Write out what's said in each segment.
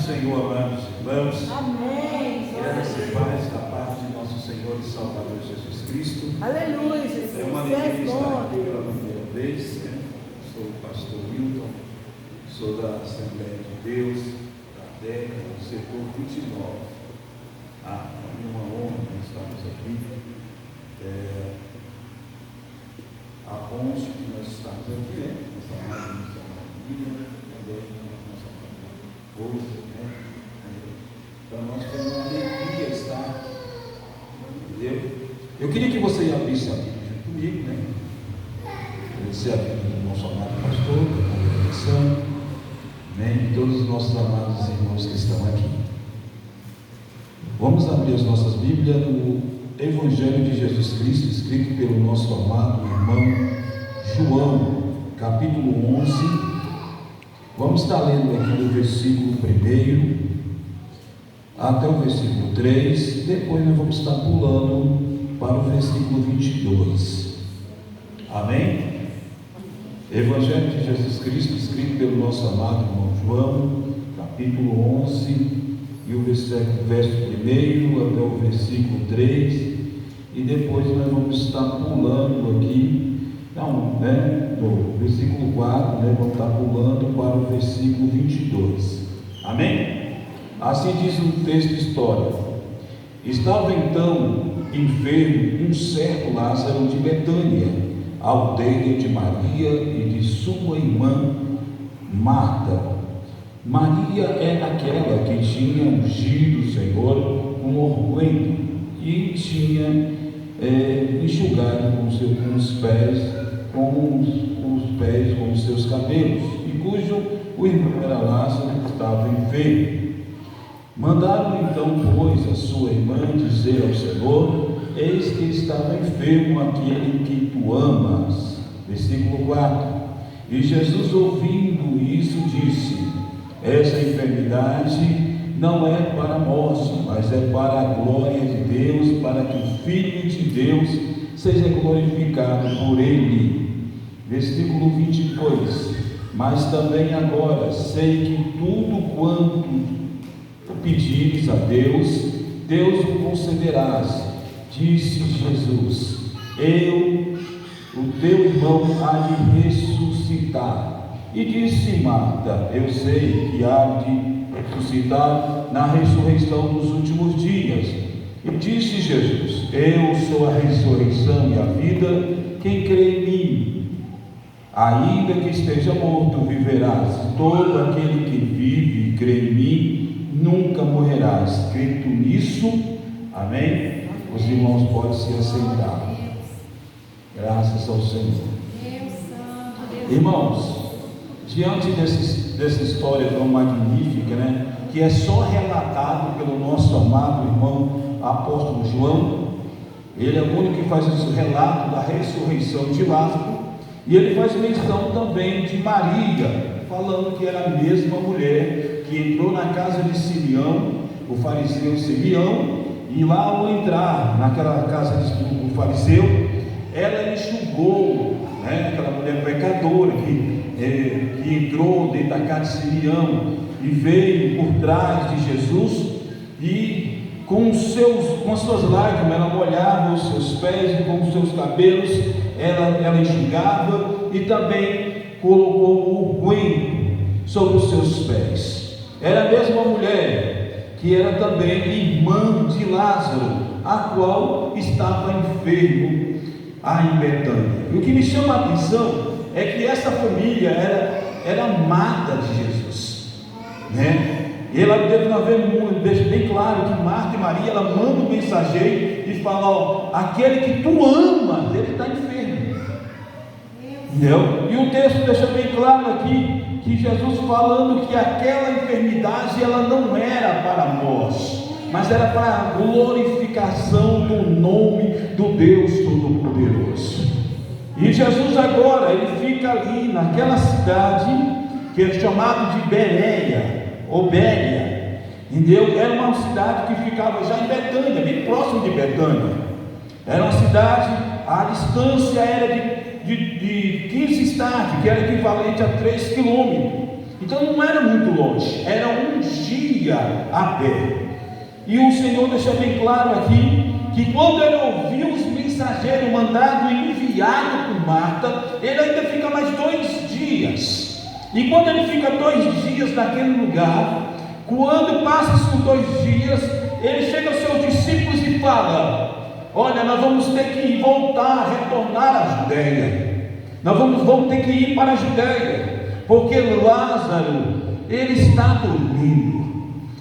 Senhor, amados irmãos. Amém. Graça e paz da parte de nosso Senhor e Salvador Jesus Cristo. Aleluia, Jesus. É uma alegria estar aqui pela primeira vez, né? Sou o pastor Wilton, sou da Assembleia de Deus, da DECA, do setor 29. É uma honra estarmos aqui. Há bons que nós estamos aqui, né? Nossa família, também nossa esposa, né? Para nós foi uma alegria estar, entendeu? Eu queria que você abrisse a Bíblia junto comigo, né? Agradecer a Bíblia do nosso amado pastor, da congregação, né? E todos os nossos amados irmãos que estão aqui. Vamos abrir as nossas Bíblias no Evangelho de Jesus Cristo, escrito pelo nosso amado irmão João, capítulo 11. Vamos estar lendo aqui do versículo 1 até o versículo 3, e depois nós vamos estar pulando para o versículo 22. Amém? Evangelho de Jesus Cristo, escrito pelo nosso amado irmão João, capítulo 11, e o verso 1 até o versículo 3, e depois nós vamos estar pulando aqui, do versículo 4, vamos estar pulando para o versículo 22. Amém? Assim diz o texto histórico. Estava então enfermo um certo Lázaro de Betânia, aldeia de Maria e de sua irmã Marta. Maria é aquela que tinha ungido o Senhor com orgulho e tinha enxugado com os pés com os seus cabelos, e cujo o irmão era Lázaro, que estava enfermo. Mandaram então, pois, a sua irmã dizer ao Senhor: eis que estava enfermo aquele que tu amas. Versículo 4. E Jesus, ouvindo isso, disse: essa enfermidade não é para a morte, mas é para a glória de Deus, para que o Filho de Deus seja glorificado por ele. Versículo 22. Mas também agora sei que tudo quanto pedires a Deus, Deus o concederás. Disse Jesus: o teu irmão há de ressuscitar. E disse Marta: eu sei que há de ressuscitar na ressurreição dos últimos dias. E disse Jesus: eu sou a ressurreição e a vida. Quem crê em mim, ainda que esteja morto, viverás. Todo aquele que vive e crê em mim nunca morrerás. Crê nisso? Amém? Os irmãos podem se assentar. Graças ao Senhor. Irmãos, diante dessa história tão magnífica, né, que é só relatado pelo nosso amado irmão apóstolo João, ele é o único que faz esse relato da ressurreição de Lázaro, e ele faz menção também de Maria, falando que era a mesma mulher que entrou na casa de Simeão, o fariseu Simeão, e lá ao entrar naquela casa do fariseu, ela enxugou, né, aquela mulher pecadora que entrou dentro da casa de Simeão e veio por trás de Jesus, e com as suas lágrimas ela molhava os seus pés, e com os seus cabelos ela enxugava, e também colocou o unguento sobre os seus pés. Era a mesma mulher que era também irmã de Lázaro, a qual estava enfermo em Betânia. E o que me chama a atenção é que essa família era amada de Jesus, né? E ela deve haver, deixa bem claro que Marta e Maria, ela manda um mensageiro e fala: ó, aquele que tu amas, ele está enfermo. Entendeu? E o texto deixa bem claro aqui que Jesus falando que aquela enfermidade ela não era para a morte, mas era para a glorificação do nome do Deus Todo-Poderoso. E Jesus agora, ele fica ali naquela cidade que é chamado de Bereia, ou Béria, entendeu? Era uma cidade que ficava já em Betânia, bem próximo de Betânia. Era uma cidade, a distância era de 15 estádios, que era equivalente a 3 quilômetros. Então não era muito longe, era um dia ia a pé. E o Senhor deixa bem claro aqui, que quando ele ouviu os mensageiros mandados e enviados por Marta, ele ainda fica mais 2 dias. E quando ele fica 2 dias naquele lugar, quando passa-se 2 dias, ele chega aos seus discípulos e fala: olha, nós vamos ter que voltar, retornar à Judéia. Nós vamos ter que ir para a Judéia, porque Lázaro, ele está dormindo.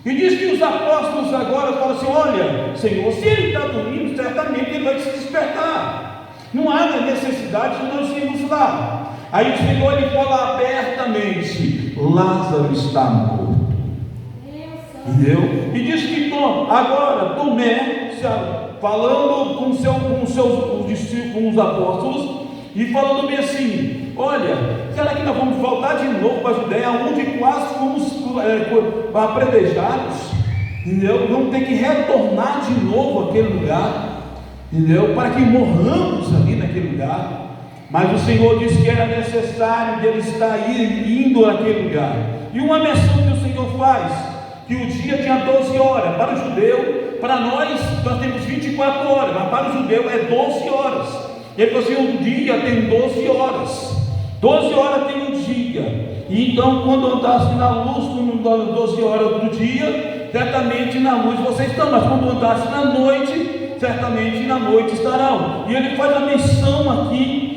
E diz que os apóstolos agora falam assim: olha, Senhor, se ele está dormindo, certamente ele vai se despertar. Não há necessidade de nós irmos lá. Aí o Senhor ele fala abertamente: Lázaro está morto. Entendeu? E diz que agora Tomé, falando com seus discípulos, com os apóstolos, e falando bem assim: olha, será que nós vamos voltar de novo para a Judéia, onde quase fomos apredejados? Entendeu? Vamos ter que retornar de novo àquele lugar, entendeu? Para que morramos ali naquele lugar. Mas o Senhor disse que era necessário de ele estar indo àquele lugar. E uma menção que o Senhor faz, que o dia tinha 12 horas, para o judeu, para nós temos 24 horas, mas para o judeu é 12 horas. Ele falou assim: um dia tem 12 horas, 12 horas tem um dia. E então, quando andasse na luz, com 12 horas do dia, certamente na luz vocês estão, mas quando andasse na noite, certamente na noite estarão. E ele faz a menção aqui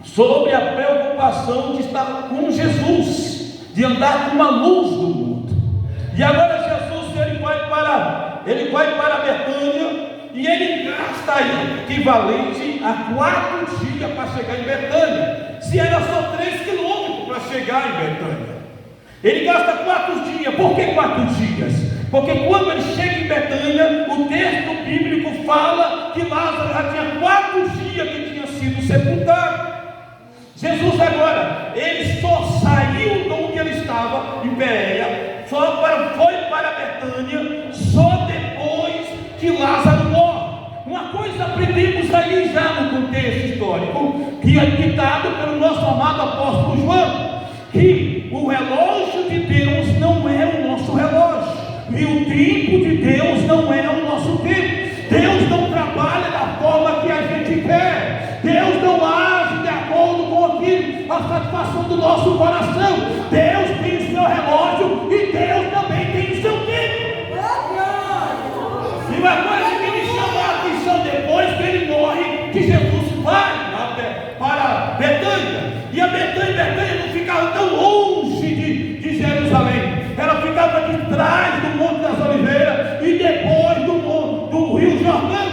sobre a preocupação de estar com Jesus, de andar com a luz do mundo. E agora Jesus ele vai para Betânia, e ele gasta aí equivalente a 4 dias para chegar em Betânia. Se era só 3 quilômetros para chegar em Betânia, ele gasta 4 dias. Por que 4 dias? Porque quando ele chega em Betânia, o texto bíblico fala que Lázaro já tinha 4 dias que tinha sido sepultado. Jesus agora, ele só saiu de onde ele estava, em Bereia, foi para Betânia só depois que Lázaro morre. Uma coisa aprendemos aí já no contexto histórico, que é ditado pelo nosso amado apóstolo João, que o relógio de Deus não é o nosso relógio, e o tempo de Deus não é o nosso tempo. Deus não trabalha da forma que a gente quer, Deus não age de acordo com a satisfação do nosso coração. Deus tem o seu relógio e Deus também tem o seu tempo. E uma coisa que me chamou a atenção depois que ele morre, que Jesus vai para Betânia. E a Betânia não ficava tão longe de Jerusalém, ela ficava de trás do Monte das Oliveiras e depois do Rio Jordão.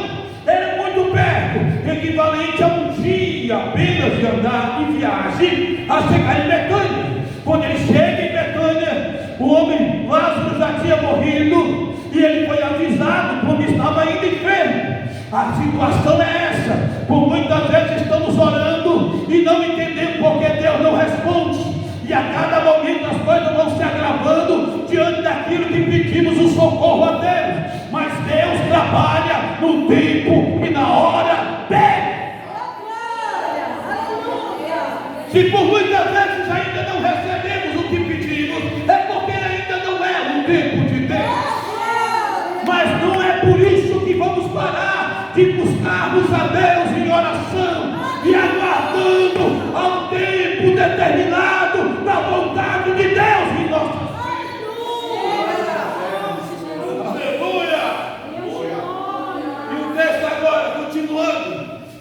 Era muito perto, equivalente a um dia apenas de andar de viagem a chegar em Betânia. Quando ele chega em Betânia, o homem Lázaro já tinha morrido e ele foi avisado quando estava ainda enfermo. A situação é essa. Por muitas vezes estamos orando e não entendemos porque Deus não responde, e a cada momento as coisas vão se agravando diante daquilo que pedimos o socorro a Deus. Mas Deus trabalha no tempo e na hora dele. Se por muitas vezes ainda não recebemos o que pedimos, é porque ainda não é o tempo de Deus. Mas não é por isso que vamos parar de buscarmos a Deus em oração e aguardando ao tempo determinado da vontade de Deus em nossas vidas. Aleluia! E o texto agora, continuando,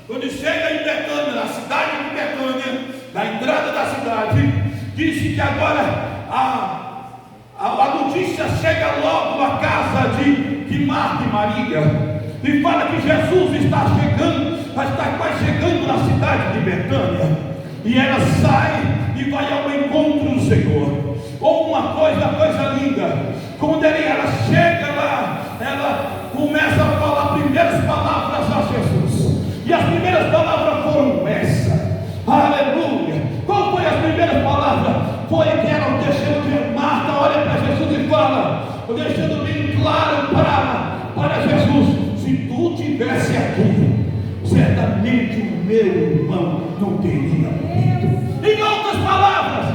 quando chega em Betânia, na cidade de Betânia, na entrada da cidade, disse que agora a notícia chega logo à casa de Marta e Maria, e fala que Jesus está quase chegando na cidade de Betânia, e ela sai e vai ao encontro do Senhor. Ou uma coisa linda, quando ela chega lá, ela começa a falar primeiras palavras a Jesus, e as primeiras palavras foram essa: aleluia. Qual foi as primeiras palavras? Foi que ela deixando que Marta olha para Jesus e fala, deixando bem claro para Jesus: se tu estivesse aqui, certamente o meu irmão não teria morrido. Em outras palavras,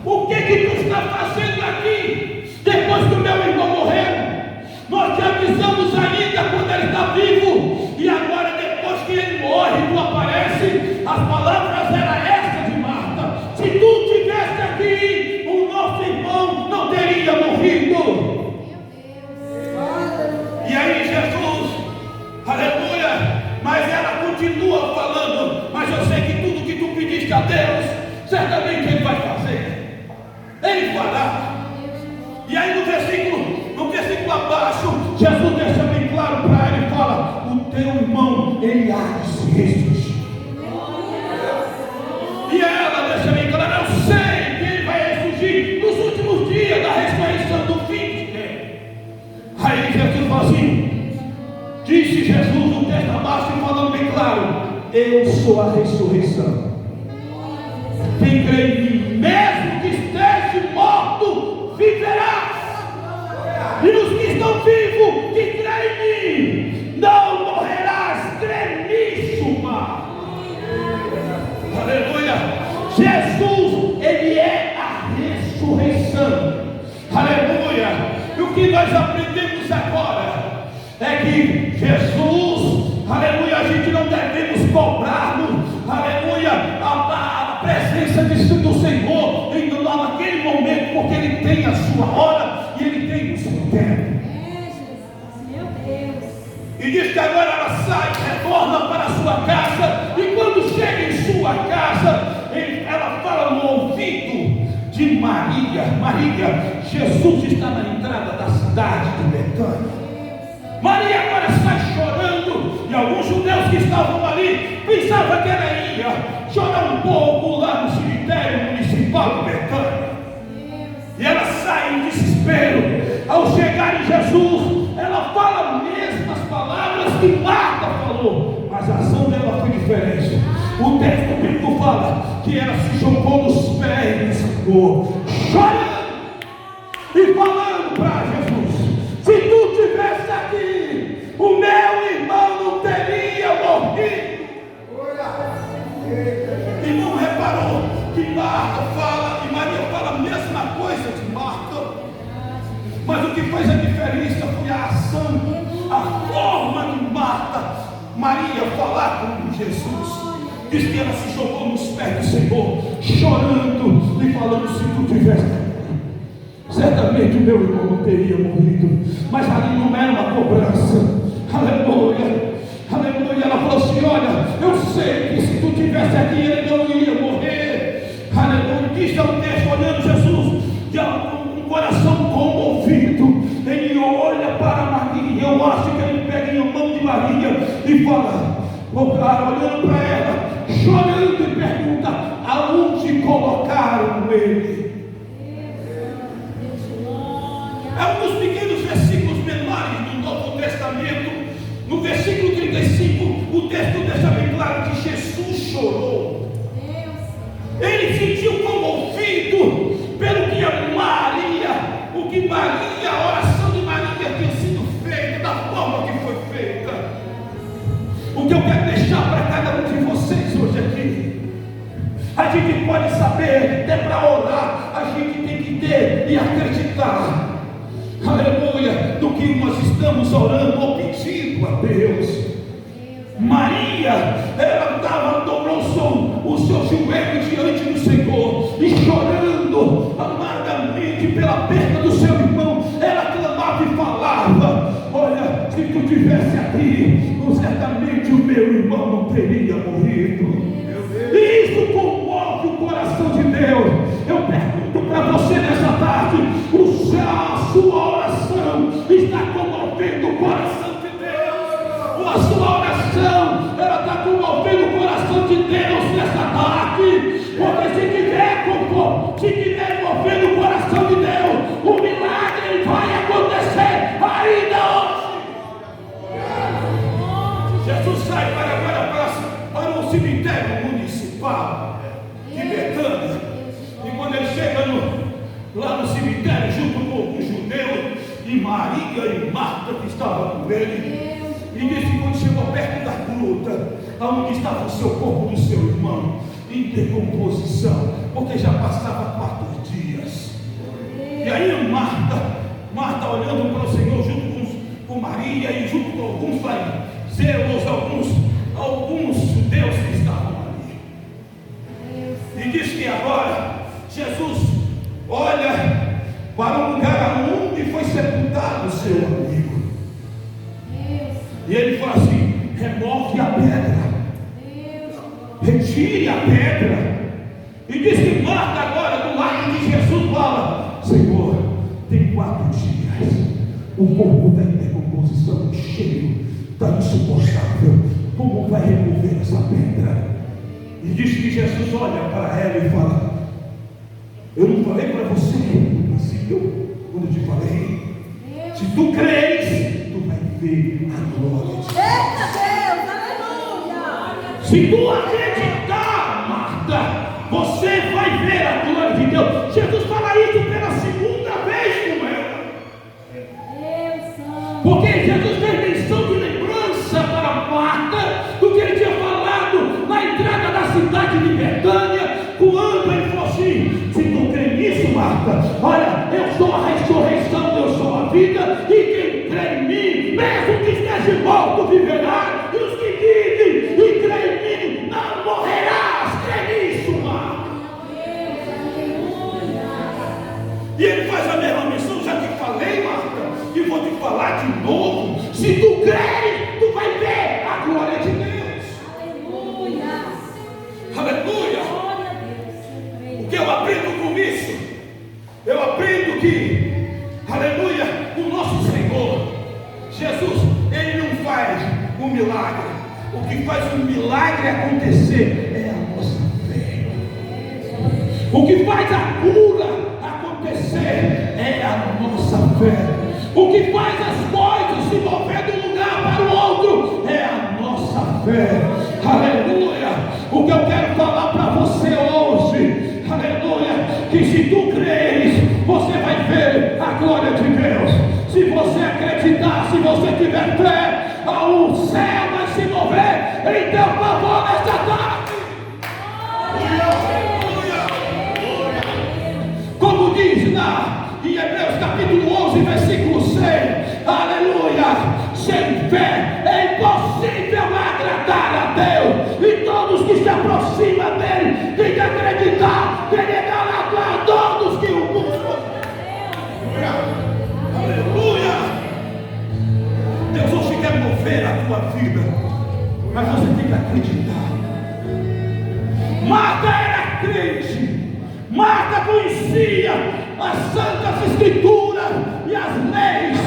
o que tu está fazendo aqui depois que o meu irmão morreu? avisamos ainda quando ele está vivo, e agora depois que ele morre, tu aparece. As palavras eram essas de Marta: se tu tivesse aqui, o nosso irmão não teria morrido. E aí Jesus, aleluia, mas ela continua falando: mas eu sei que tudo que tu pediste a Deus, certamente Ele vai fazer, Ele fará. E aí no versículo abaixo, Jesus deixa bem claro para ela e fala: o teu irmão, ele há de se ressurgir. E ela deixa bem claro: eu sei que ele vai ressurgir nos últimos dias da ressurreição do filho de Deus. Aí Jesus fala assim, disse Jesus no texto abaixo, falando bem claro: eu sou a ressurreição. Quem crê em mim, mesmo que esteja morto, viverá. E os que estão vivos, que creem em mim, não morrerás. Crê nisso, mano. Aleluia. Jesus, ele é a ressurreição. Aleluia. E o que nós aprendemos agora é que Jesus, aleluia, a gente não devemos cobrar-nos, aleluia, a presença do Senhor indo lá naquele momento, porque Ele tem a sua hora e Ele tem o seu tempo. Meu Deus. E diz que agora ela sai, retorna para a sua casa, e quando chega em sua casa, ela fala no ouvido de Maria: Maria, Jesus está na entrada da cidade de Betânia. Maria agora sai chorando, e alguns judeus que estavam ali pensavam que ela ia chorar um pouco lá no cemitério municipal de Betânia. E ela sai em desespero. Ao chegar em Jesus, ela fala as mesmas palavras que Marta falou, mas a ação dela foi diferente. O texto bíblico fala que ela se jogou nos pés do Senhor, chorando e falando para Jesus: se tu tivesse aqui, o meu irmão não teria morrido. Irmão, reparou que Marta fala e Maria fala a mesma coisa de Marta, mas o que faz a diferença foi a ação, a forma de Maria falar com Jesus. Diz que ela se jogou nos pés do Senhor, chorando e falando: se tu tivesse, certamente o meu irmão não teria morrido. Mas ali não era uma cobrança. Aleluia, aleluia. Ela falou assim: olha, eu sei que se tu tivesse aqui, ele não ia morrer. Aleluia. Diz ao texto, olhando Jesus, de um coração comovido, ele olha para Maria. Eu acho que ele pega em mão de Maria e fala, olhando para ela, chorando, e pergunta: aonde colocaram ele? Alguns pequenos versículos menores do Novo Testamento. No versículo 35, o texto deixa bem claro que Jesus chorou. Ele sentiu comovido pelo que Maria, a oração de Maria tinha sido feita, da forma que foi feita. O que eu quero deixar para cada um de vocês hoje aqui: a gente pode saber, até para orar, a gente tem que ter e acreditar, aleluia, no que nós estamos orando ou pedindo a Deus. Maria, ela dobrou o seu joelho diante do Senhor e chorando amargamente pela perda do seu irmão, ela clamava e falava: olha, se tu estivesse aqui, certamente o meu irmão não teria morrido. E isso comove o coração de Deus. Eu pergunto para você nessa tarde: a sua oração está comovendo o coração de Deus? A sua oração, ela está comovendo o coração de Deus nessa tarde? Porque se tiver movendo o coração de Deus, o milagre vai acontecer ainda hoje. Jesus sai para o cemitério municipal de Betânia, e quando ele chega lá no cemitério, junto com os judeus, e Maria e Marta que estavam com ele, e diz que quando chegou perto da gruta, onde estava o seu corpo do seu irmão, em decomposição, porque já passava 4 dias. E aí Marta olhando para o Senhor junto com Maria, aqui, e aí junto com alguns fariseus, alguns judeus que estavam ali. E diz que agora Jesus olha para um lugar onde foi sepultado o seu amigo. E ele fala assim: remove a pedra, retire a pedra. E diz que Marta agora do lado de Jesus fala: Senhor, tem 4 dias, o corpo está em decomposição, cheio, está insuportável, como vai remover essa pedra? E diz que Jesus olha para ela e fala: eu não falei para você no princípio, quando eu te falei, se tu creres, tu vai ver a glória de Deus. Eita Deus, aleluia! Se tu acreditar, Marta, você vai ver a glória de Deus. Jesus fala isso pela segunda vez com ela. Porque Jesus fez menção de lembrança para Marta do que ele tinha falado na entrada da cidade de Betânia, quando ele falou assim: se tu crê nisso, Marta, olha, eu sou a ressurreição, eu sou a vida, e quem crê em mim, mesmo que esteja morto, viverá, e os que vivem e creem em mim não morrerás. Crê nisso, Marta. E ele faz a mesma menção, já te falei, Marta, e vou te falar de novo: se tu creres, tu vai ver a glória de Deus. Aleluia! Aleluia! Glória a Deus! O que eu aprendo com isso? Eu aprendo que, aleluia, o nosso Senhor Jesus, ele não faz um milagre. O que faz um milagre acontecer é a nossa fé. O que faz a cura acontecer é a nossa fé. O que faz as coisas se mover de um lugar para o outro é a nossa fé. Aleluia! O que eu quero falar para você hoje, aleluia, que se tu creres, você vai ver a glória de Deus. Se você acreditar, se você tiver fé, o céu vai se mover em teu favor nesta tarde. Como diz em Hebreus capítulo 11, versículo 6, aleluia, sem fé é impossível agradar a Deus, e todos que se aproximam dele têm que acreditar que ele é galardoador a todos que o buscam. Aleluia! Deus hoje quer mover a tua vida, mas você tem que acreditar. Marta era crente, Marta conhecia as santas escrituras e as leis,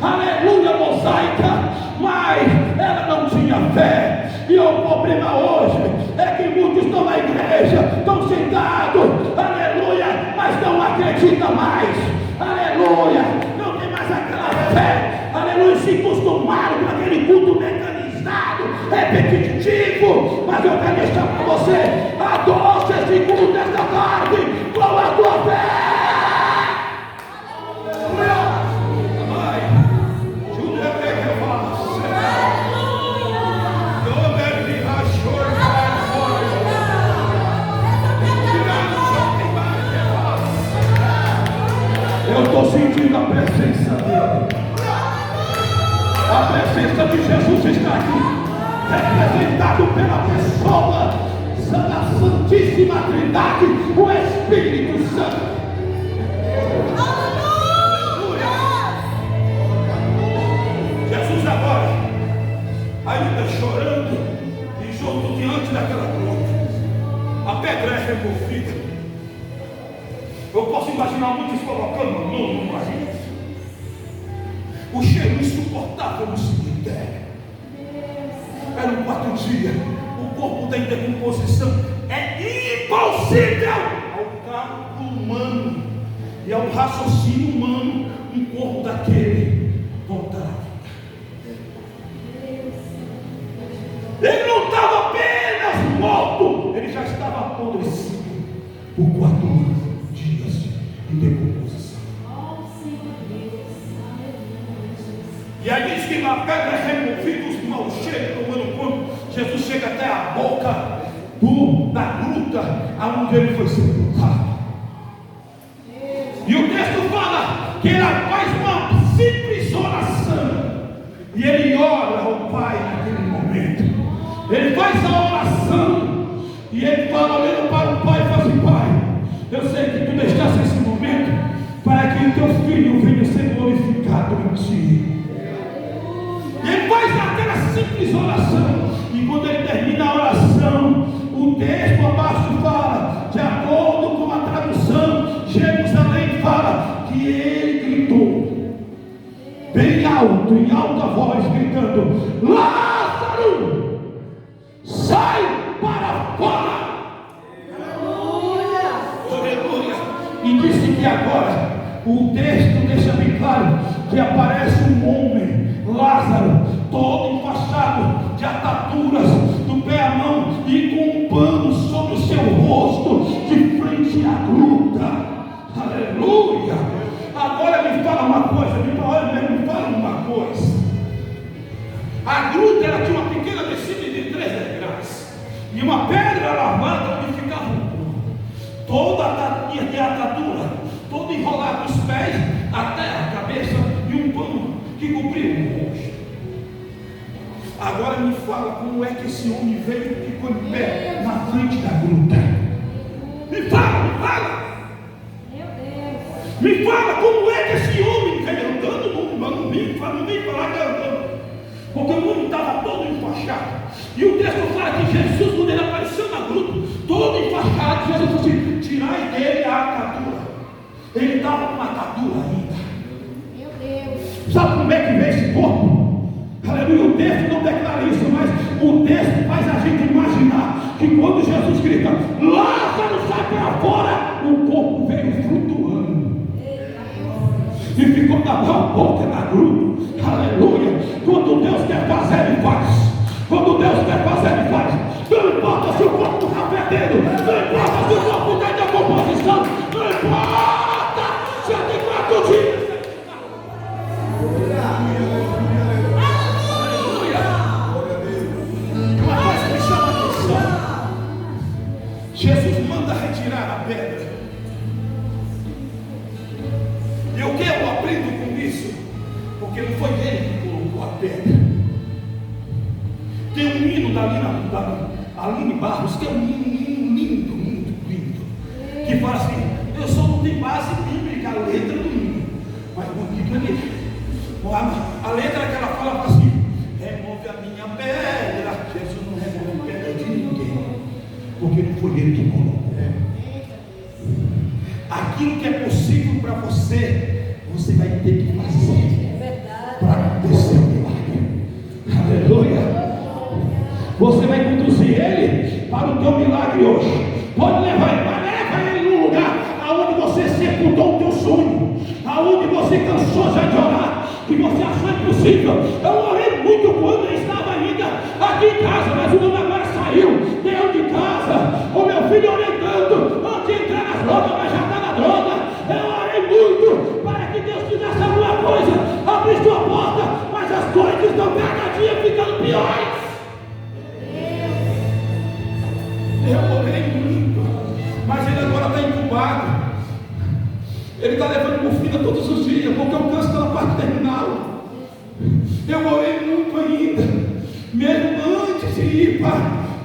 aleluia, mosaica, mas ela não tinha fé. E o problema hoje é que muitos estão na igreja, estão sentados, aleluia, mas não acreditam mais, aleluia, não tem mais aquela fé, aleluia, se acostumaram com aquele culto mecanizado, repetitivo. Mas eu quero deixar para você: adoce esse culto esta tarde com a tua fé. Eu estou sentindo a presença dele. A presença de Jesus está aqui, representado pela pessoa da Santíssima Trindade, o Espírito Santo. Aleluia! Jesus agora, ainda chorando e junto diante daquela cruz, a pedra é removida. Eu posso imaginar muitos colocando a mão no marido. O cheiro insuportável no cemitério. Eram 4 dias. O corpo está em decomposição. É impossível ao cálculo humano e ao raciocínio humano um corpo daquele voltar à vida. Ele não estava apenas morto, ele já estava apodrecido por 4 dias de decomposição. E aí diz que na pedra é removido os maus cheiros, tomando conta. Jesus chega até a boca da gruta aonde ele foi sepultado. E o texto fala que ele faz uma simples oração. E Ele faz a oração e ele fala, olhando para o Pai, e fala assim: Pai, eu sei que tu deixaste esse momento para que o teu filho venha ser glorificado em ti. E ele faz aquela simples oração, e quando ele termina a oração, o texto abaixo fala, de acordo com a tradução, Jerusalém fala que ele gritou bem alto, em alta voz, gritando: Lázaro, sai para fora! Aleluia! E disse que agora o texto deixa bem claro que aparece um homem, Lázaro, todo enfaixado de ataduras do pé à mão e com um pano sobre o seu rosto, de frente à gruta. Aleluia! Agora me fala uma coisa, me fala uma coisa. A gruta era de uma pequena descida de 3 degraus e uma pedra lavada onde ficava o corpo, toda a atadura, todo enrolado dos pés até a cabeça e um pano que cobriu o rosto. Agora me fala como é que esse homem veio e ficou em pé na frente da gruta. Me fala. Me fala como é que esse homem veio andando. Não vem falar que andando, porque o homem estava todo enfaixado. E o texto fala que Jesus, quando ele apareceu na gruta, todo enfaixado, Jesus falou assim: tirai dele a atadura. Ele estava com uma atadura ainda. Meu Deus. Sabe como é que veio esse corpo? Aleluia, o texto não declara isso, mas o texto faz a gente imaginar que quando Jesus grita: Lázaro, sai para fora, o corpo veio flutuando e ficou na boca da gruta. Aleluia. Quando Deus quer fazer, Ele faz. Quando Deus quer fazer, Ele faz. Não importa se o corpo está perdendo, não importa se o corpo está em decomposição, não importa se tem 4 dias. Jesus manda retirar a pedra. E o que eu aprendo com isso? Porque não foi ele que colocou a pedra. Tem um hino da Aline Barros, que é um hino lindo, muito lindo, que fala assim: eu só não tenho base bíblica, a letra do hino, mas bonito ali. A letra que ela fala assim: remove a minha pedra. Jesus não remove a pedra de ninguém, porque não foi ele que colocou. Aquilo que é possível para você, você vai ter que fazer para acontecer o milagre. Aleluia! Você vai conduzir ele para o teu milagre hoje. Pode levar ele, mas leva ele num lugar aonde você sepultou o teu sonho, aonde você cansou já de orar, que você achou impossível. Eu orei muito quando eu estava ainda aqui em casa, mas o homem agora saiu, deu de casa. O meu filho orei tanto antes de entrar nas drogas, mas já está na droga. Eu orei muito para que Deus fizesse alguma coisa, abrisse uma porta, mas as coisas estão cada dia ficando piores. Eu orei muito, mas ele agora está incubado. Ele está levando morfina todos os dias, porque o câncer está na parte terminal. Eu orei muito ainda, mesmo antes de ir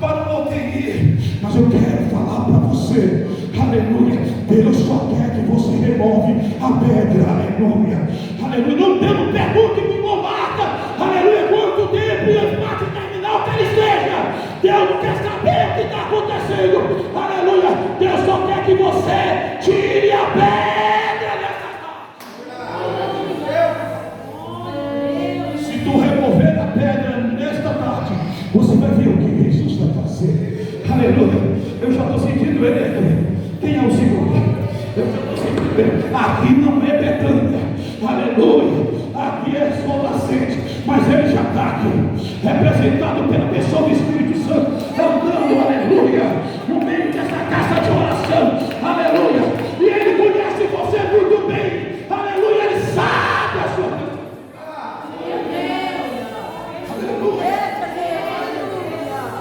para o UTI. Mas eu quero falar para você, aleluia, Deus só quer que você remove a pedra, aleluia, aleluia. Não temos pergunta que me Marta, aleluia, quanto tempo e a parte terminal que ele esteja. Deus não quer saber o que está acontecendo, aleluia. Deus só quer que você tire a pedra dessa tarde. Se tu remover a pedra nesta tarde, você vai ver o que Jesus vai fazer. Aleluia. Eu já estou sentindo ele. Quem é o Senhor? Eu já estou sentindo ele. Aqui não é Betânia. Aleluia. Aqui é Sol Nascente. Mas ele já está aqui, representado pela pessoa do Espírito Santo, andando, aleluia, no meio dessa casa de oração. Aleluia. E ele conhece você muito bem. Aleluia. Ele sabe a sua vida.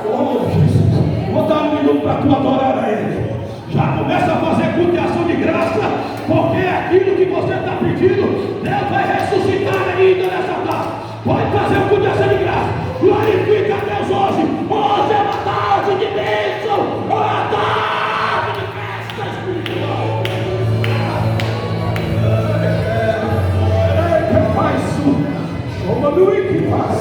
Oh, Jesus, vou dar 1 minuto para tu adorar a Ele. Já começa a fazer culto de ação de graça, porque é aquilo que você está pedindo, Deus vai ressuscitar ainda nessa tarde. Pode fazer o culto de ação de graça. Glorifica a Deus hoje. bênção, uma tarde de festa espiritual. Que faz isso? Que faz?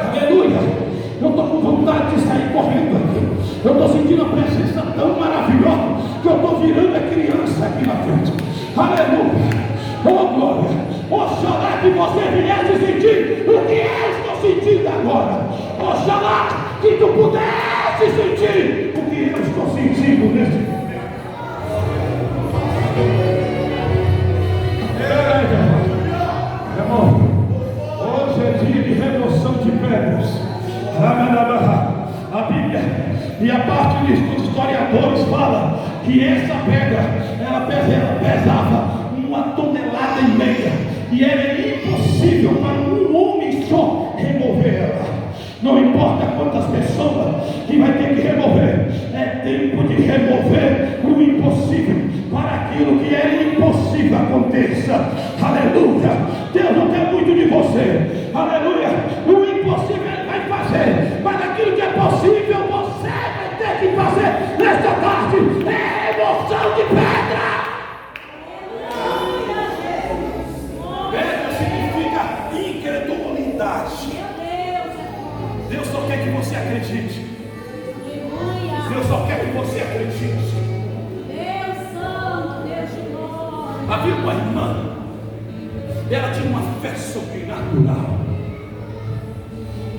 Aleluia. Eu estou com vontade de sair correndo aqui. Eu estou sentindo a presença tão maravilhosa que eu estou virando a criança aqui na frente. Aleluia. Oh glória. Oxalá que você viesse sentir o que eu estou sentindo agora. Oxalá que tu pudesse sentir o que eu estou sentindo nesse momento. Irmão, hoje é dia de remoção de pedras. A Bíblia e a parte dos historiadores fala que essa pedra ela pesava 1,5 toneladas e era impossível para um homem só remover ela. Não importa quantas pessoas que vai ter que remover, é tempo de remover o impossível para aquilo que é impossível aconteça. Aleluia. Deus não quer muito de você. Aleluia. O impossível Ele vai fazer, mas aquilo que é possível você vai ter que fazer nesta tarde. É remoção de pedra. Pedra significa incredulidade. Deus só quer que você acredite. Deus só quer que você acredite. Deus Santo, Deus de glória. Havia uma irmã, ela tinha uma fé sobrenatural.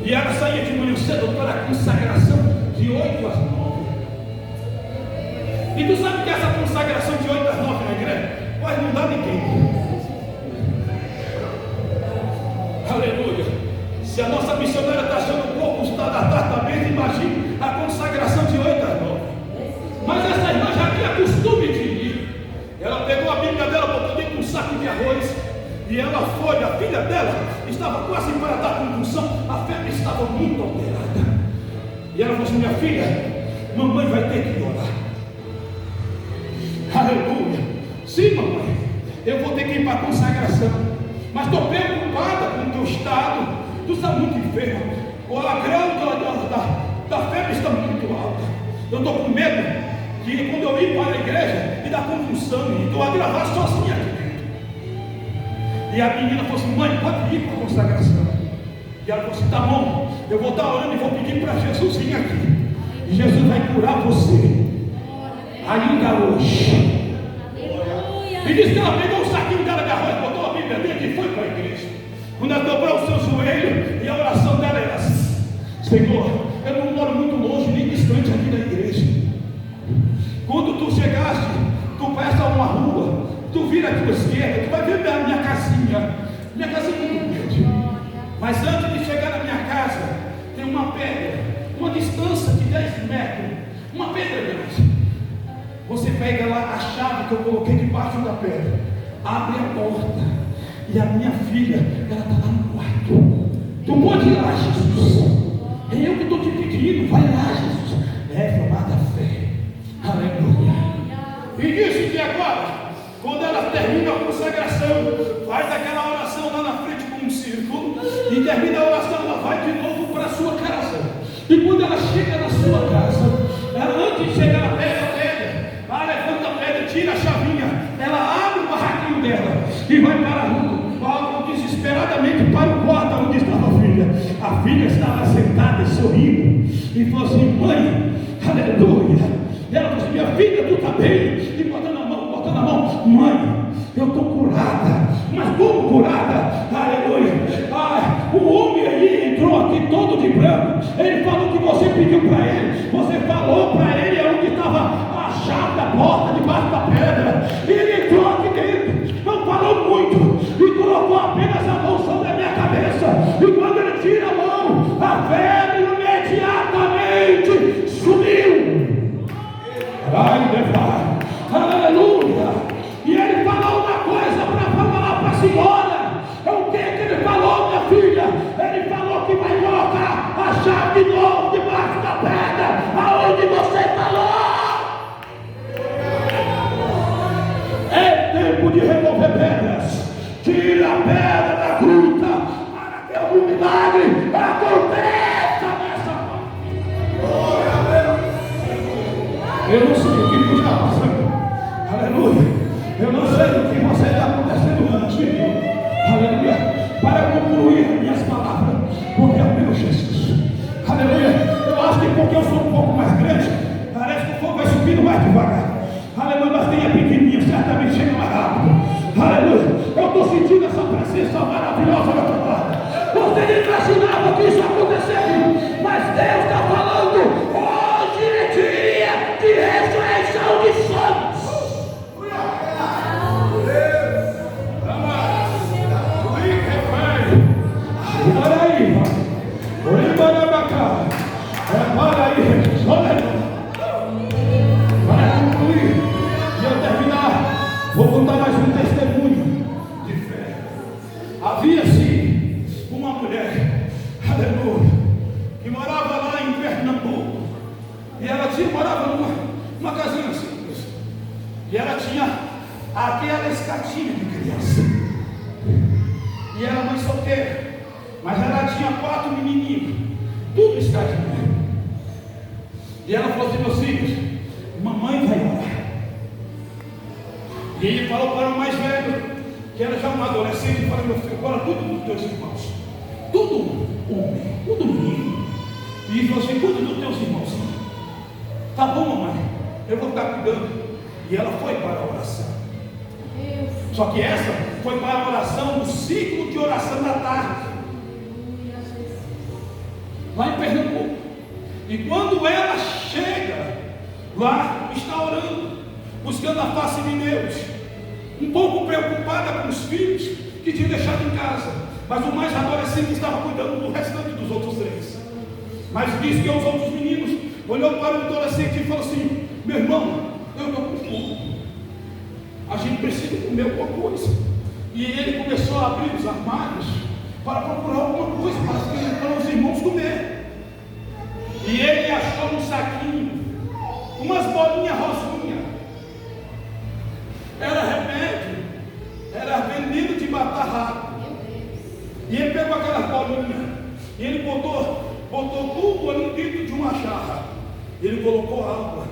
E ela saía de manhã cedo para a consagração de 8 às 9. E tu sabe que essa consagração de 8 às 9 na igreja pode não dar ninguém. Aleluia. Se a nossa missionária está achando pouco os tratamentos, imagine a consagração de 8 às 9. Mas essa irmã já tinha costume de ir. Ela pegou a Bíblia dela, botou dentro de um saco de arroz. E ela foi, a filha dela estava quase para dar convulsão, a febre estava muito alterada. E ela falou assim: minha filha, mamãe vai ter que orar. Aleluia. Sim, mamãe, eu vou ter que ir para a consagração, mas estou preocupada com o teu estado. Tu está muito enferma, o agrão da febre está muito alta. Eu estou com medo que quando eu ir para a igreja me dá convulsão e tu agravar sozinha aqui dentro. E a menina falou assim: mãe, pode ir para a consagração. E ela falou assim: tá bom, eu vou estar orando e vou pedir para Jesus vir aqui. E Jesus vai curar você. Ainda hoje. E disse que ela pegou um saquinho dela de arroz, botou a Bíblia dentro e foi para a igreja. Quando ela dobrou o seu joelho, e a oração dela era assim: Senhor, eu não moro muito longe nem distante aqui da igreja. Quando tu chegaste, tu passa uma rua, tu vira à tua esquerda, tu vai ver a minha casinha. Minha casa é muito grande. Mas antes de chegar na minha casa, tem uma pedra, uma distância de 10 metros, uma pedra grande. Você pega lá a chave que eu coloquei debaixo da pedra, abre a porta, e a minha filha, ela está lá no quarto. Tu pode ir lá, Jesus. É eu que estou te pedindo, vai lá, Jesus. É formada fé. Aleluia. E disse que agora, quando ela termina a consagração, faz aquela oração lá na frente com um círculo, e termina a oração, ela vai de novo para a sua casa. E quando ela chega na sua casa, ela antes de chegar, ela pega a pedra, ela levanta a pedra, tira a chavinha, ela abre o barraquinho dela e vai para a rua, desesperadamente para o quarto onde estava a filha. A filha estava sentada sorrindo e falou assim: mãe, aleluia. Ela falou assim: minha filha, tu está bem? E botando a mão, mãe, eu estou curada. Mas como curada? Aleluia. O homem aí entrou aqui todo de branco. Ele falou que você pediu para ele. Você falou para ele onde estava a chave da porta, debaixo da pedra. E ele entrou aqui dentro. Não falou muito. E colocou apenas a mão sobre a minha cabeça. E quando ele tira a mão, a febre imediatamente sumiu. Aleluia. E ele falou uma coisa para falar para a senhora. O que ele falou, minha filha? Ele falou que vai colocar a chave de novo debaixo da pedra, aonde você falou. É Havia-se uma mulher, aleluia, que morava lá em Pernambuco, e ela morava numa casinha simples, e ela tinha aquela escadinha de criança, e era mãe solteira, mas ela tinha 4 menininhos, tudo escadinha. E ela falou assim: meus filhos, mamãe vai orar. E ele falou para o mais velho, que era já um adolescente, e falou: meu filho, agora tudo dos teus irmãos, tudo homem, tudo menino. E ele falou assim: cuida dos teus irmãos. Tá bom, mamãe, eu vou estar cuidando. E ela foi para a oração. Só que essa foi para a oração, o ciclo de oração da tarde, lá em Pernambuco. E quando ela chega lá, está orando, buscando a face de Deus, um pouco preocupada com os filhos que tinha deixado em casa, mas o mais adolescente estava cuidando do restante dos outros 3. Mas disse que os outros meninos olhou para o adolescente e falou assim: meu irmão, eu estou com fome, a gente precisa comer alguma coisa. E ele começou a abrir os armários para procurar alguma coisa para os irmãos comer. E ele achou um saquinho, umas bolinhas rosinhas. Era remédio, era veneno de matar rato. E ele pegou aquelas bolinhas e ele botou tudo ali dentro de uma jarra. Ele colocou água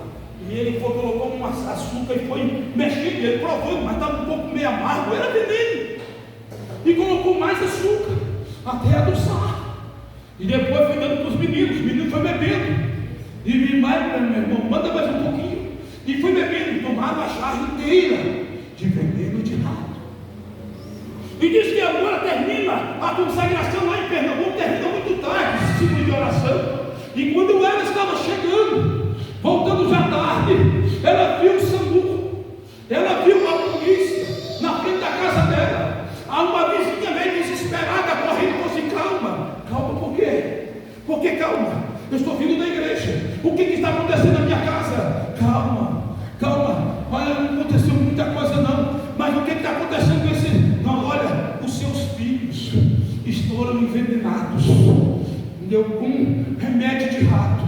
e ele colocou um açúcar e foi mexendo. Ele provou, mas estava um pouco meio amargo, era veneno. E colocou mais açúcar até adoçar. E depois foi dando para os meninos foi bebendo. E mais, meu irmão, manda mais um pouquinho. E foi bebendo, tomaram a jarra inteira de veneno de rato. E diz que agora termina a consagração lá em Pernambuco, termina muito tarde, esse ciclo de oração. E quando ela estava chegando, voltando já tarde, ela viu o SAMU, ela viu a polícia na frente da casa dela. Há uma vizinha meio desesperada, correndo, falou assim: calma, por quê? Porque calma, eu estou vindo da igreja. O que está acontecendo na minha casa? Calma, olha, não aconteceu muita coisa não, mas o que está acontecendo com esse? Não, olha, os seus filhos estão envenenados, deu com remédio de rato,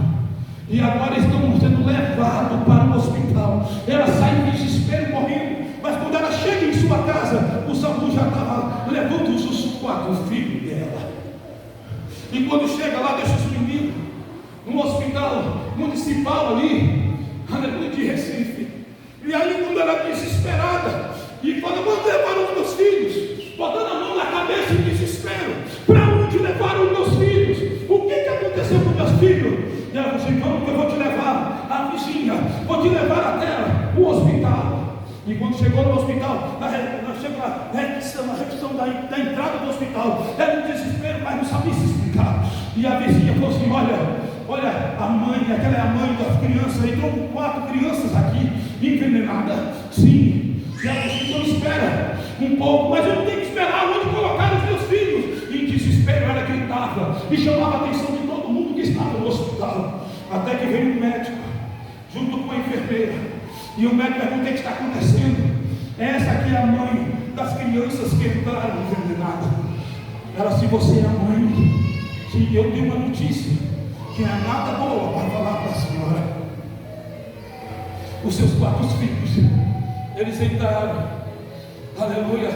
e agora estão sendo levados para o hospital. Ela sai em desespero, correndo, mas quando ela chega em sua casa, o SAMU já estava levando os 4 filhos dela. E quando chega lá, deixa os meninos no hospital municipal ali, aleluia, de Recife. E aí, quando ela é desesperada e fala: vou levar os meus filhos, botando a mão na cabeça em desespero: para onde levaram os meus filhos? O que aconteceu com meus filhos? E ela falou assim: vamos que eu vou te levar a vizinha, vou te levar até o hospital. E quando chegou no hospital, chegou na recepção da entrada do hospital, era um desespero, mas não sabia se explicar. E a vizinha falou assim: olha, a mãe, aquela é a mãe das crianças, entrou com 4 crianças aqui, envenenadas. Sim. E ela falou assim: então espera um pouco, mas eu não tenho que esperar onde colocar os meus filhos. E em desespero ela gritava e chamava a atenção de todo mundo que estava no hospital. Até que veio um médico, junto com a enfermeira. E o médico perguntou: o que está acontecendo? Essa aqui é a mãe das crianças que entraram envenenadas. Ela disse: você é a mãe? Sim, eu tenho uma notícia que não é nada boa para falar para a senhora. Os seus 4 filhos, eles entraram, aleluia,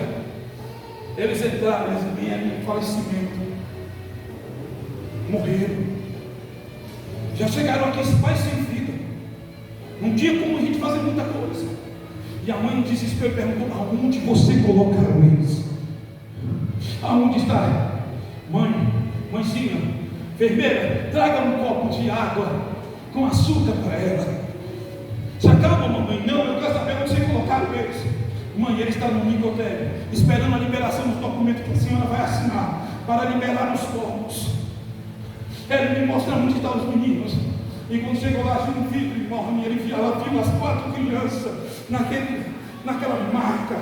eles vieram em falecimento, morreram, já chegaram aqui pais sem vida. Não tinha como a gente fazer muita coisa. E a mãe em desespero perguntou: aonde você colocaram eles? Aonde está? Mãezinha, enfermeira, traga um copo de água com açúcar para ela. Se acalma, mamãe. Não, eu quero saber onde vocês colocaram eles. Mãe, ele está no Nicotério, esperando a liberação dos documentos que a senhora vai assinar para liberar os corpos. Ele me mostra onde estão os meninos. E quando chegou lá, tinha um filho enorme. Ela viu as 4 crianças naquela marca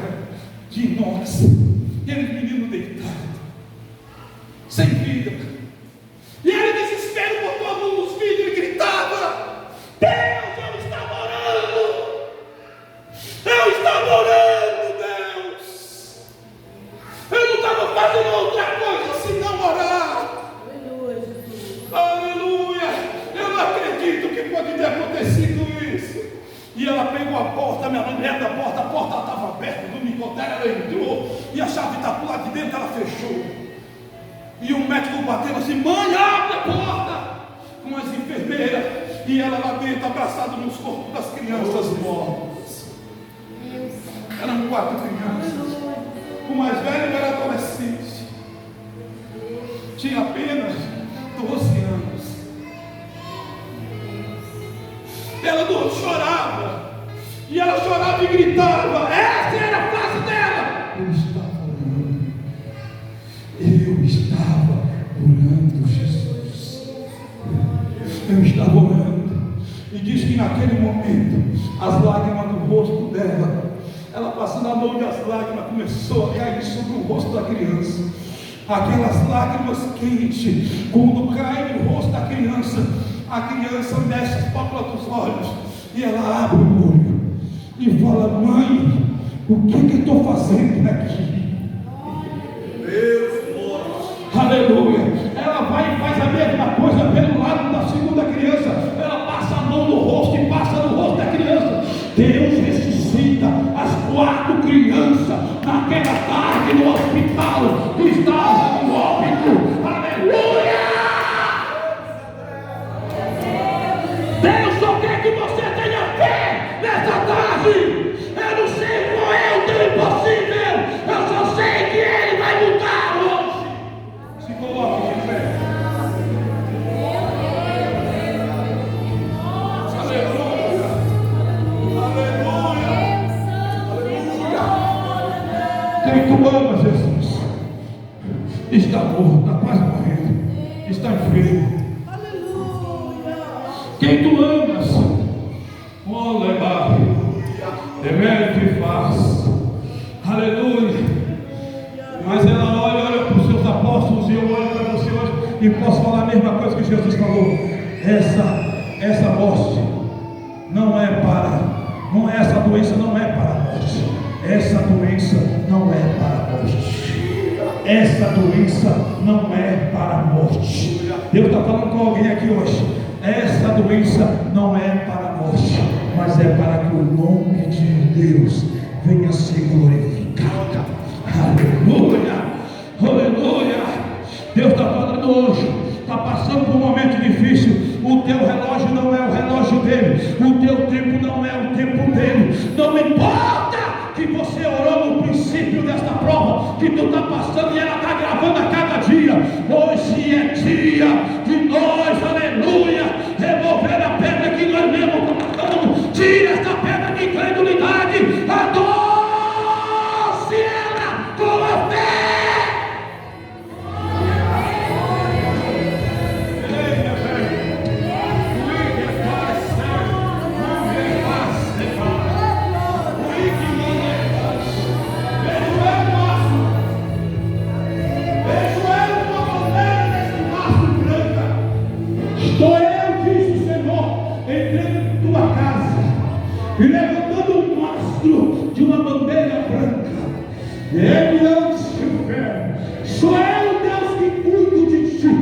de nós. E ele, menino deitado, sem vida. E ele, desespero, botou a mão nos filhos e gritava: Deus, eu estava orando! Eu estava orando, Deus! Eu não estava fazer outra coisa senão orar. Aleluia! Eu não acredito que pode ter acontecido isso. E ela pegou a porta, minha mãe dentro da porta, a porta estava aberta, no microtério ela entrou, e a chave está por lá de dentro, ela fechou. E o médico bateu assim: mãe, abre a porta! Com as enfermeiras, e ela lá dentro, abraçada nos corpos das crianças mortas. Eram 4 crianças. O mais velho era adolescente, tinha apenas 12 anos. Ela não chorava, e ela chorava e gritava. Essa era a frase dela: eu estava orando, Jesus. Eu estava orando. E diz que naquele momento as lágrimas do rosto dela, ela passando a mão e as lágrimas começou a cair sobre o rosto da criança. Aquelas lágrimas quentes, quando caem no rosto da criança, a criança mexe as pálpebras dos olhos e ela abre o olho e fala: mãe, o que eu estou fazendo aqui? Aleluia. Ela vai e faz a mesma coisa pelo lado da segunda criança. Ela passa a mão no rosto e passa no rosto da criança. Deus ressuscita as 4 crianças naquela tarde no hospital que estava no óbito. Aleluia. Deus só quer que você tenha fé nessa tarde. Eu não sei qual é o teu impossível, eu só sei que Ele vai mudar hoje. Se coloque de fé. Aleluia. Aleluia. Aleluia. Quem tu ama, Jesus, está morto, está quase morrendo, está enfermo. Quem tu amas, olha, demérito e faz. Aleluia. Mas ela olha para os seus apóstolos, e eu olho para você hoje e posso falar a mesma coisa que Jesus falou. Essa morte não é para, essa doença não é para a morte. Essa doença não é para a morte. Essa doença não é para a morte. Deus está falando com alguém aqui hoje. Essa doença não é para a morte, mas é para que o nome de Deus venha a ser glorificado. Aleluia, aleluia. Deus está falando hoje, está passando por um momento difícil. O teu relógio não é o relógio dele, o teu tempo não é o tempo dele. Não importa que você orou no princípio desta prova que tu está passando e ela está gravando a cada dia. Hoje é dia de nós, aleluia, remover a pedra que nós mesmos colocamos. Tira essa pedra de incredulidade, adoce ela com a fé. Estou eu, disse o Senhor, entrando em tua casa e levantando um mastro de uma bandeira branca. Ele antes que o ferro. Sou eu, Deus, que cuido de ti,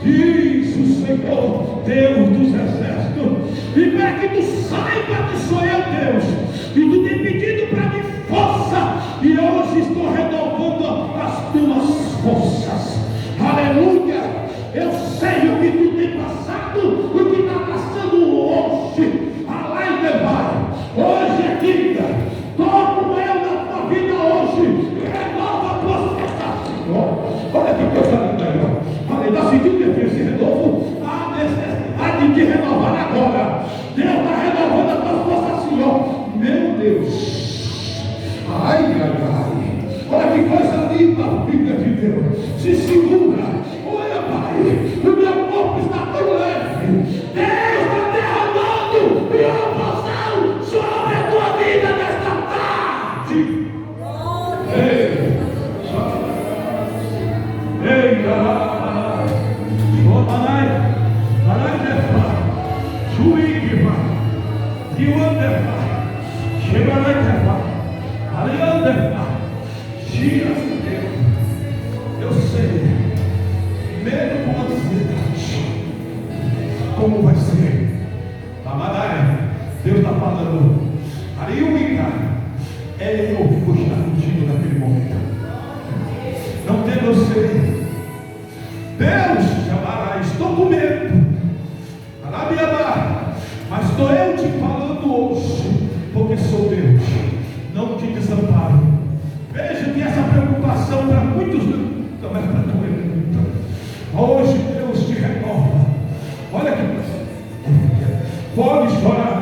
diz o Senhor, Deus dos exércitos. E para que tu saiba que sou eu, Deus, e tu tem pedido para mim força, e hoje estou renovando as tuas forças. Aleluia. Eu sei o que tu tem passado, o que está passando hoje. Alai vai. Hoje é quinta. Como eu na tua vida hoje. Renova a tua força, Senhor. Olha que coisa linda, irmão. Falei, está sentindo esse renovo? Há necessidade de renovar agora. Deus está renovando a tua força, Senhor. Meu Deus. Ai, ai, ai. Olha que coisa linda a vida de Deus. Se segura. Olha, Pai, o meu corpo está tão leve. Deus está derramando promoção sobre a tua vida nesta tarde. Ei, sei, medo com ansiedade. Como vai ser? Amadai, Deus está falando. Ariuica, Ele ouviu estar contigo naquele momento. Não tem você. Deus chamará, estou com medo. Mas estou eu te falando hoje, porque sou Deus, não te desamparo. Veja que essa preocupação para muitos não, mas para tu é muita. Hoje Deus te renova. Olha aqui, pode chorar.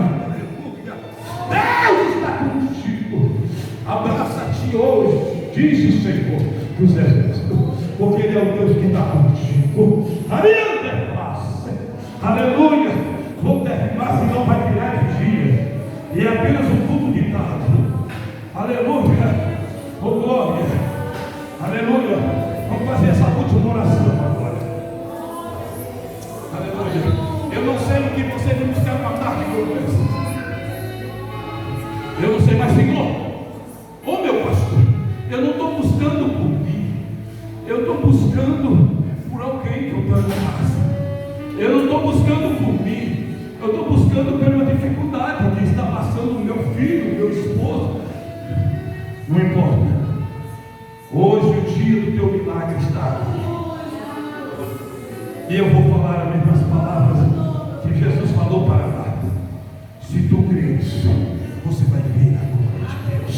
Deus está contigo. Abraça-te hoje, diz o Senhor dos Exércitos, porque Ele é o Deus que está contigo. Aleluia. Vou derribar, senão vai virar de dia. E é apenas um culto de tarde. Aleluia. Oh glória. Aleluia. Vamos fazer essa última oração agora. Aleluia. Eu não sei o que você vem buscar uma tarde como essa. Eu não sei, mas Senhor, ô meu pastor, eu não estou buscando por mim. Eu estou buscando por alguém que eu estou na eu não estou buscando por mim. Eu estou buscando pela dificuldade que está passando o meu filho, meu esposo. Não importa. Hoje o dia do teu milagre está. E eu vou falar as mesmas palavras que Jesus falou para Marta. Se tu creres, você vai ver a glória de Deus.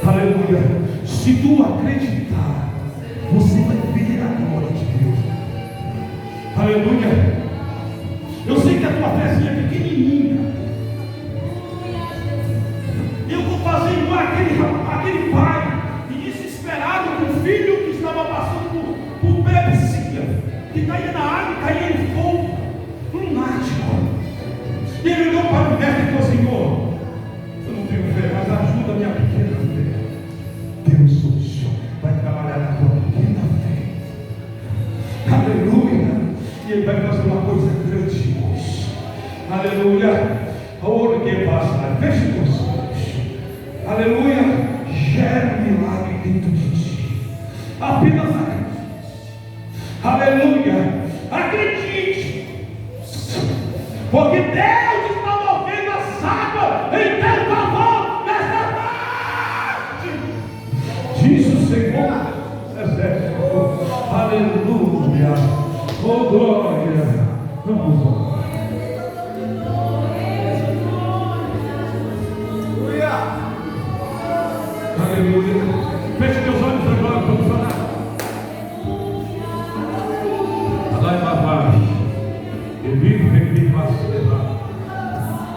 Aleluia. Se tu acreditar, você vai ver a glória de Deus. Aleluia. Eu sei que a tua fezinha é pequenininha. Eu vou fazer igual aquele pai que desesperado com o filho que estava passando por epilepsia, que caía na água e caía em fogo, lunático. E ele olhou para o mestre e falou: Senhor, eu não tenho fé, mas ajuda a minha pequena fé. Deus hoje vai trabalhar na tua pequena fé. Aleluia. E Ele vai fazer uma coisa grande hoje. Aleluia. A ouro que passa, feche os olhos. Aleluia. Gera um milagre dentro de ti. Apenas acredite. Aleluia. Acredite. Porque Deus está movendo as águas em teu favor nesta tarde. Diz o Senhor. Exército. Aleluia. Oh glória. Vamos lá. Aleluia. Feche teus olhos agora, vamos orar.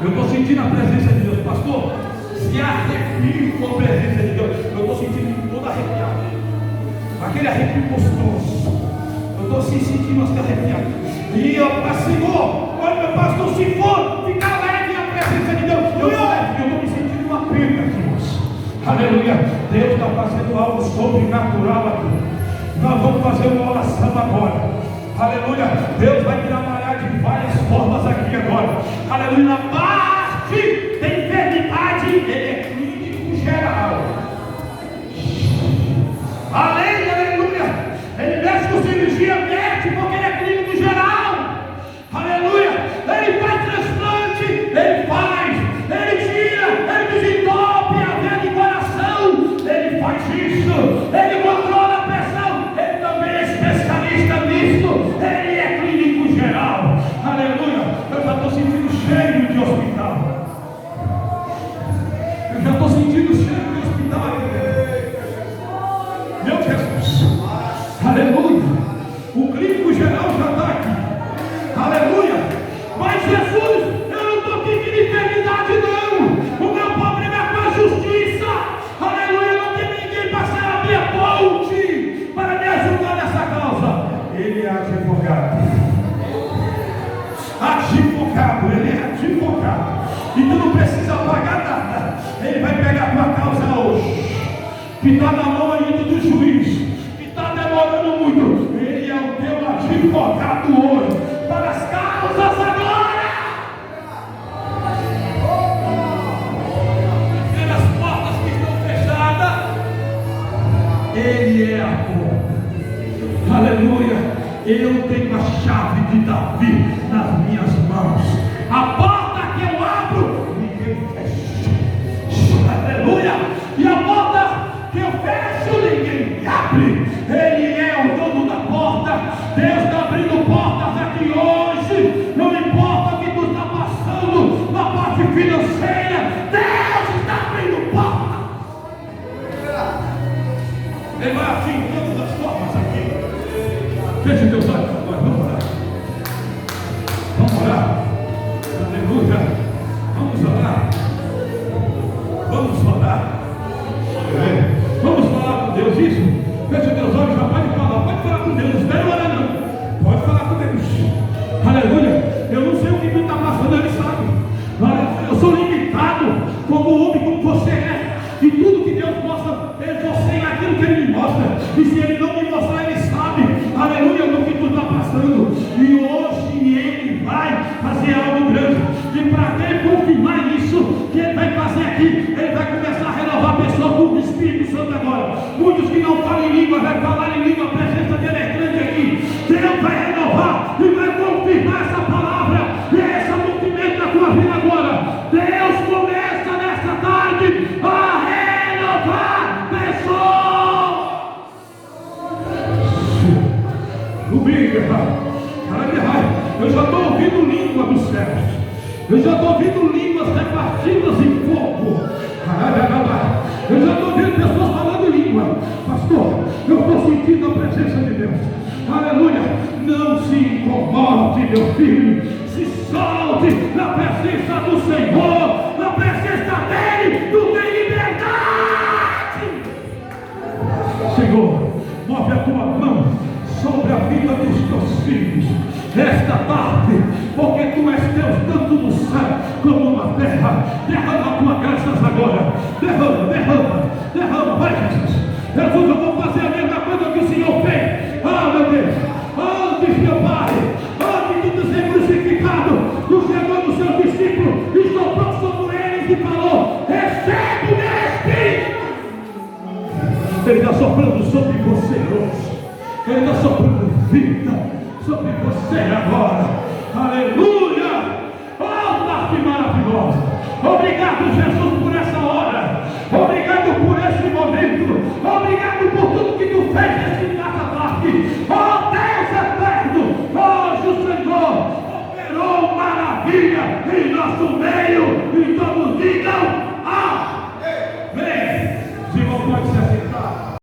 Eu estou sentindo a presença de Deus, pastor. Se arrepio com a presença de Deus, eu estou sentindo todo arrepiado. Aquele arrepio gostoso. Eu estou se sentindo assim arrepiado. E eu falo: Senhor, olha meu pastor, se for ficar leve a presença de Deus, eu estou me sentindo uma pena aqui, moço. Aleluia. Deus está fazendo algo sobrenatural aqui. Nós vamos fazer uma oração agora. Aleluia. Deus vai trabalhar de várias formas aqui agora. Aleluia. Na parte da enfermidade, ele é clínico geral. Além, aleluia. Ele mexe com cirurgia médica porque ele é clínico geral. Aleluia. Ele faz transplante, ele faz, ele tira, ele desentope a veia de coração. Ele faz isso, ele controla a pressão. Ele também é especialista nisso. Ele é clínico geral. Aleluia. Eu já estou sentindo cheio de hospital. Eu já estou sentindo cheio de hospital. Meu Jesus. Aleluia. O clínico geral já está aqui. Aleluia. Mas Jesus, eu não estou pedindo enfermidade não. O meu problema é com a justiça. Aleluia. Não tem ninguém para ser a minha ponte para me ajudar nessa causa. Ele é advogado. Advogado, ele é advogado. E tu não precisa pagar nada. Ele vai pegar a tua causa hoje, que está na mão ainda do juiz, que está demorando muito. Ele é o teu advogado hoje, para as causas agora. Pelas portas que estão fechadas, Ele é a porta. Aleluia. Eu tenho a chave de Davi nas minhas mãos. A porta que eu abro, ninguém fecha. Aleluia. E a porta que eu fecho, ninguém abre. Ele é o dono da porta. Deus está abrindo portas aqui hoje. Não importa o que tu está passando na parte financeira, Deus está abrindo portas. Ele vai assim em todas as formas aqui. Feche teus olhos agora, vamos orar. Vamos orar. Aleluia. Vamos orar. Vamos orar. Vamos falar com Deus. Isso. Feche teus olhos, já pode falar com Deus. Não espera orar não. Pode falar com Deus. Aleluia. Eu não sei o que tu está passando, Ele sabe. Eu sou limitado como homem, como você é. E tudo que Deus mostra, eu sei naquilo que Ele me mostra. E se Ele não me mostrar, Ele sabe. Aleluia, no que tu está passando. E hoje Ele vai fazer algo grande. E para quem confirmar isso, que Ele vai fazer aqui, Ele vai começar a renovar pessoas com o Espírito Santo agora. Muitos que não falam em língua, vai falar em língua. A presença dele é grande aqui. Deus vai renovar e vai confirmar essa palavra. E é esse movimento da tua vida agora. Deus começa nessa tarde a renovar pessoas. Eu já estou ouvindo língua dos céus. Eu já estou ouvindo línguas repartidas em fogo. Eu já estou ouvindo pessoas falando língua. Pastor, eu estou sentindo a presença de Deus. Aleluia. Não se incomode, meu filho. Se solte na presença do Senhor. Na presença dele, tu tem liberdade. Senhor, move a tua mão sobre a vida dos teus filhos esta tarde, porque tu és Deus tanto no céu como na terra. Derrama a tua graça agora. Derrama, vai Jesus. Jesus, eu vou fazer a mesma coisa que o Senhor fez. Meu Deus, antes, meu Pai, antes de tu ser crucificado, tu chegou nos seus discípulos e soprou sobre eles e falou: recebe o meu Espírito. Ele está soprando sobre você hoje. Ele está soprando vida sobre você agora. Aleluia. Oh, tarde maravilhosa. Obrigado, Jesus, por essa hora. Obrigado por esse momento. Obrigado por tudo que tu fez nesse tarde. Oh, Deus eterno, hoje o Senhor operou maravilha em nosso meio.